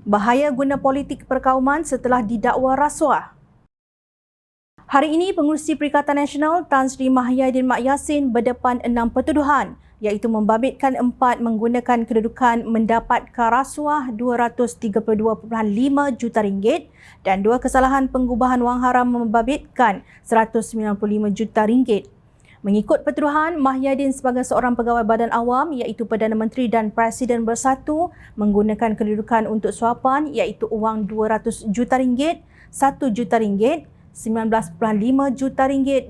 Bahaya guna politik perkauman setelah didakwa rasuah. Hari ini, Pengerusi Perikatan Nasional Tan Sri Mahyadin Mak Yassin berdepan 6 pertuduhan iaitu membabitkan 4 menggunakan kedudukan mendapatkan rasuah RM232.5 juta dan 2 kesalahan pengubahan wang haram membabitkan RM195 juta. Mengikut pertuduhan, Mahyadin sebagai seorang pegawai badan awam iaitu Perdana Menteri dan Presiden bersatu menggunakan kedudukan untuk suapan iaitu wang RM200 juta, RM1 juta, RM19.5 juta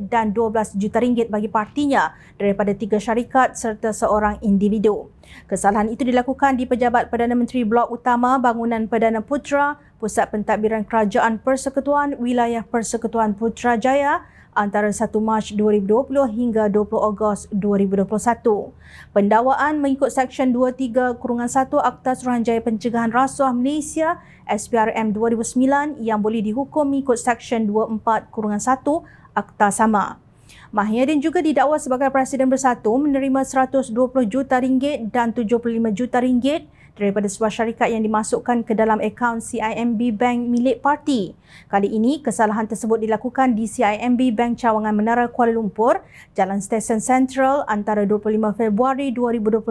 dan RM12 juta bagi partinya daripada 3 syarikat serta seorang individu. Kesalahan itu dilakukan di Pejabat Perdana Menteri Blok Utama Bangunan Perdana Putra, Pusat Pentadbiran Kerajaan Persekutuan Wilayah Persekutuan Putrajaya antara 1 Mac 2020 hingga 20 Ogos 2021. Pendakwaan mengikut Seksyen 23-1 Akta Suruhanjaya Pencegahan Rasuah Malaysia SPRM 2009 yang boleh dihukum mengikut Seksyen 24-1 Akta sama. Mahyadin juga didakwa sebagai Presiden bersatu menerima RM120 juta dan RM75 juta daripada sebuah syarikat yang dimasukkan ke dalam akaun CIMB Bank milik parti. Kali ini, kesalahan tersebut dilakukan di CIMB Bank Cawangan Menara Kuala Lumpur, Jalan Stesen Central antara 25 Februari 2021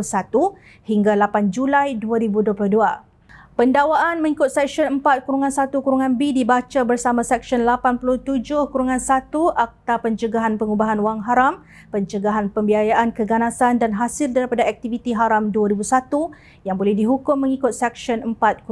hingga 8 Julai 2022. Pendakwaan mengikut Seksyen 4-1-B dibaca bersama Seksyen 87-1 Akta Pencegahan Pengubahan Wang Haram, Pencegahan Pembiayaan Keganasan dan Hasil daripada Aktiviti Haram 2001 yang boleh dihukum mengikut Seksyen 4-1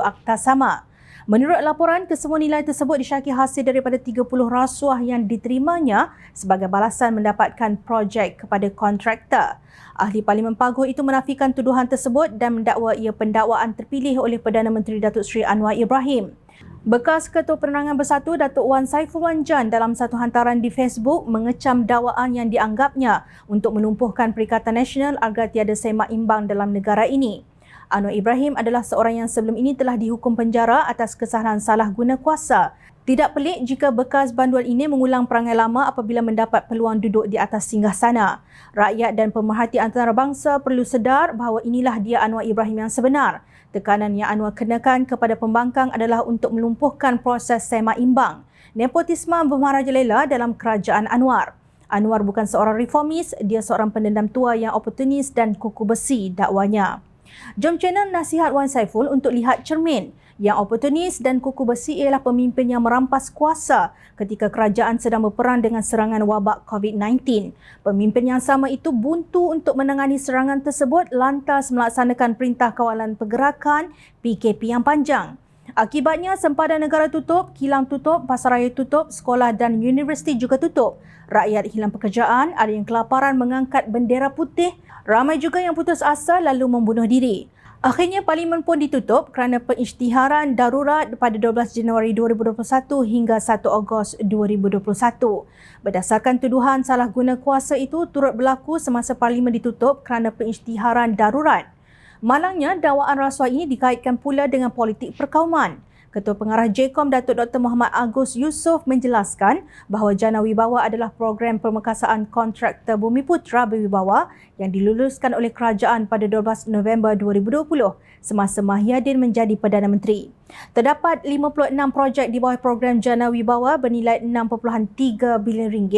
Akta sama. Menurut laporan, kesemua nilai tersebut disyaki hasil daripada 30 rasuah yang diterimanya sebagai balasan mendapatkan projek kepada kontraktor. Ahli Parlimen Paguh itu menafikan tuduhan tersebut dan mendakwa ia pendakwaan terpilih oleh Perdana Menteri Datuk Seri Anwar Ibrahim. Bekas Ketua Penerangan Bersatu Datuk Wan Saiful Wan Jan dalam satu hantaran di Facebook mengecam dakwaan yang dianggapnya untuk melumpuhkan Perikatan Nasional agar tiada semak imbang dalam negara ini. Anwar Ibrahim adalah seorang yang sebelum ini telah dihukum penjara atas kesalahan salah guna kuasa. Tidak pelik jika bekas banduan ini mengulang perangai lama apabila mendapat peluang duduk di atas singgahsana. Rakyat dan pemerhati antarabangsa perlu sedar bahawa inilah dia Anwar Ibrahim yang sebenar. Tekanan yang Anwar kenakan kepada pembangkang adalah untuk melumpuhkan proses semak imbang. Nepotisme bermarajalela dalam kerajaan Anwar. Anwar bukan seorang reformis, dia seorang pendendam tua yang oportunis dan kuku besi dakwanya. Jom channel Nasihat Wan Saiful untuk lihat cermin. Yang oportunis dan kuku besi ialah pemimpin yang merampas kuasa ketika kerajaan sedang berperang dengan serangan wabak COVID-19. Pemimpin yang sama itu buntu untuk menangani serangan tersebut lantas melaksanakan Perintah Kawalan Pergerakan PKP yang panjang. Akibatnya, sempadan negara tutup, kilang tutup, pasaraya tutup, sekolah dan universiti juga tutup. Rakyat hilang pekerjaan, ada yang kelaparan mengangkat bendera putih, ramai juga yang putus asa lalu membunuh diri. Akhirnya Parlimen pun ditutup kerana pengisytiharan darurat pada 12 Januari 2021 hingga 1 Ogos 2021. Berdasarkan tuduhan salah guna kuasa itu turut berlaku semasa Parlimen ditutup kerana pengisytiharan darurat. Malangnya, dakwaan rasuah ini dikaitkan pula dengan politik perkauman. Ketua Pengarah JKOM Datuk Dr. Muhammad Agus Yusof menjelaskan bahawa Jana Wibawa adalah program permekasaan kontraktor Bumiputra Berwibawa yang diluluskan oleh kerajaan pada 12 November 2020 semasa Mahyadin menjadi Perdana Menteri. Terdapat 56 projek di bawah program Jana Wibawa bernilai RM6.3 bilion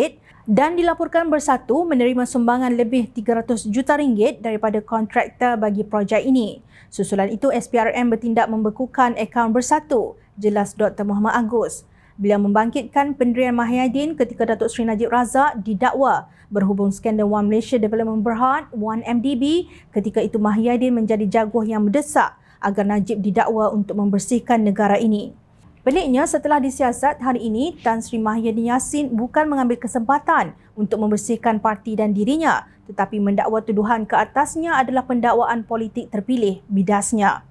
dan dilaporkan bersatu menerima sumbangan lebih RM300 juta daripada kontraktor bagi projek ini. Susulan itu, SPRM bertindak membekukan akaun bersatu, jelas Dr. Muhammad Agus. Beliau membangkitkan pendirian Mahyadin ketika Datuk Seri Najib Razak didakwa berhubung skandal One Malaysia Development Berhad, 1MDB, ketika itu Mahyadin menjadi jaguh yang mendesak agar Najib didakwa untuk membersihkan negara ini. Peliknya, setelah disiasat hari ini, Tan Sri Mahyadin Yassin bukan mengambil kesempatan untuk membersihkan parti dan dirinya, tetapi mendakwa tuduhan ke atasnya adalah pendakwaan politik terpilih bidasnya.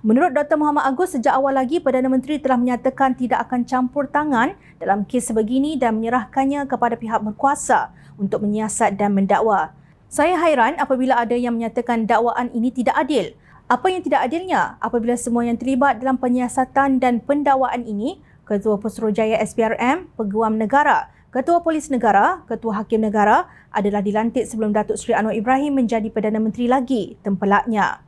Menurut Dr. Muhammad Agus, sejak awal lagi Perdana Menteri telah menyatakan tidak akan campur tangan dalam kes sebegini dan menyerahkannya kepada pihak berkuasa untuk menyiasat dan mendakwa. Saya hairan apabila ada yang menyatakan dakwaan ini tidak adil. Apa yang tidak adilnya apabila semua yang terlibat dalam penyiasatan dan pendakwaan ini, Ketua Putrajaya SPRM, Peguam Negara, Ketua Polis Negara, Ketua Hakim Negara adalah dilantik sebelum Datuk Seri Anwar Ibrahim menjadi Perdana Menteri lagi tempelaknya.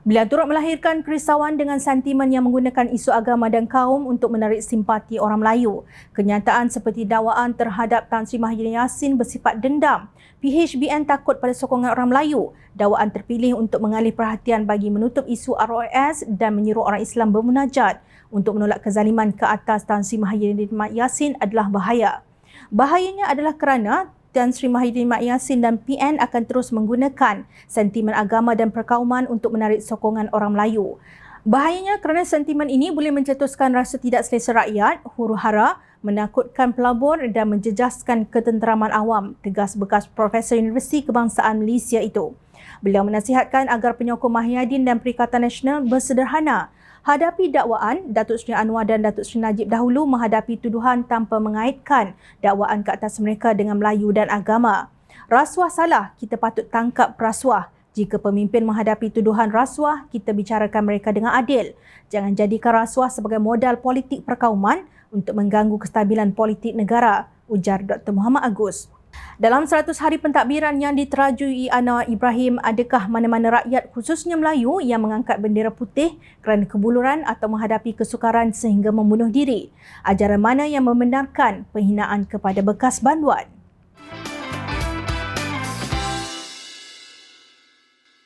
Beliau turut melahirkan kerisauan dengan sentimen yang menggunakan isu agama dan kaum untuk menarik simpati orang Melayu. Kenyataan seperti dakwaan terhadap Tan Sri Muhyiddin Yassin bersifat dendam. PHBN takut pada sokongan orang Melayu. Dakwaan terpilih untuk mengalih perhatian bagi menutup isu ROS dan menyuruh orang Islam bermunajat untuk menolak kezaliman ke atas Tan Sri Muhyiddin Yassin adalah bahaya. Bahayanya adalah kerana Tan Sri Muhyiddin Yassin dan PN akan terus menggunakan sentimen agama dan perkauman untuk menarik sokongan orang Melayu. Bahayanya kerana sentimen ini boleh mencetuskan rasa tidak selesa rakyat, huru-hara, menakutkan pelabur dan menjejaskan ketenteraman awam, tegas bekas Profesor Universiti Kebangsaan Malaysia itu. Beliau menasihatkan agar penyokong Muhyiddin dan Perikatan Nasional bersederhana. Hadapi dakwaan, Datuk Seri Anwar dan Datuk Seri Najib dahulu menghadapi tuduhan tanpa mengaitkan dakwaan ke atas mereka dengan Melayu dan agama. Rasuah salah, kita patut tangkap rasuah. Jika pemimpin menghadapi tuduhan rasuah, kita bicarakan mereka dengan adil. Jangan jadikan rasuah sebagai modal politik perkauman untuk mengganggu kestabilan politik negara, ujar Dr. Muhammad Agus. Dalam 100 hari pentadbiran yang diterajui Anwar Ibrahim, adakah mana-mana rakyat khususnya Melayu yang mengangkat bendera putih kerana kebuluran atau menghadapi kesukaran sehingga membunuh diri? Ajaran mana yang membenarkan penghinaan kepada bekas banduan?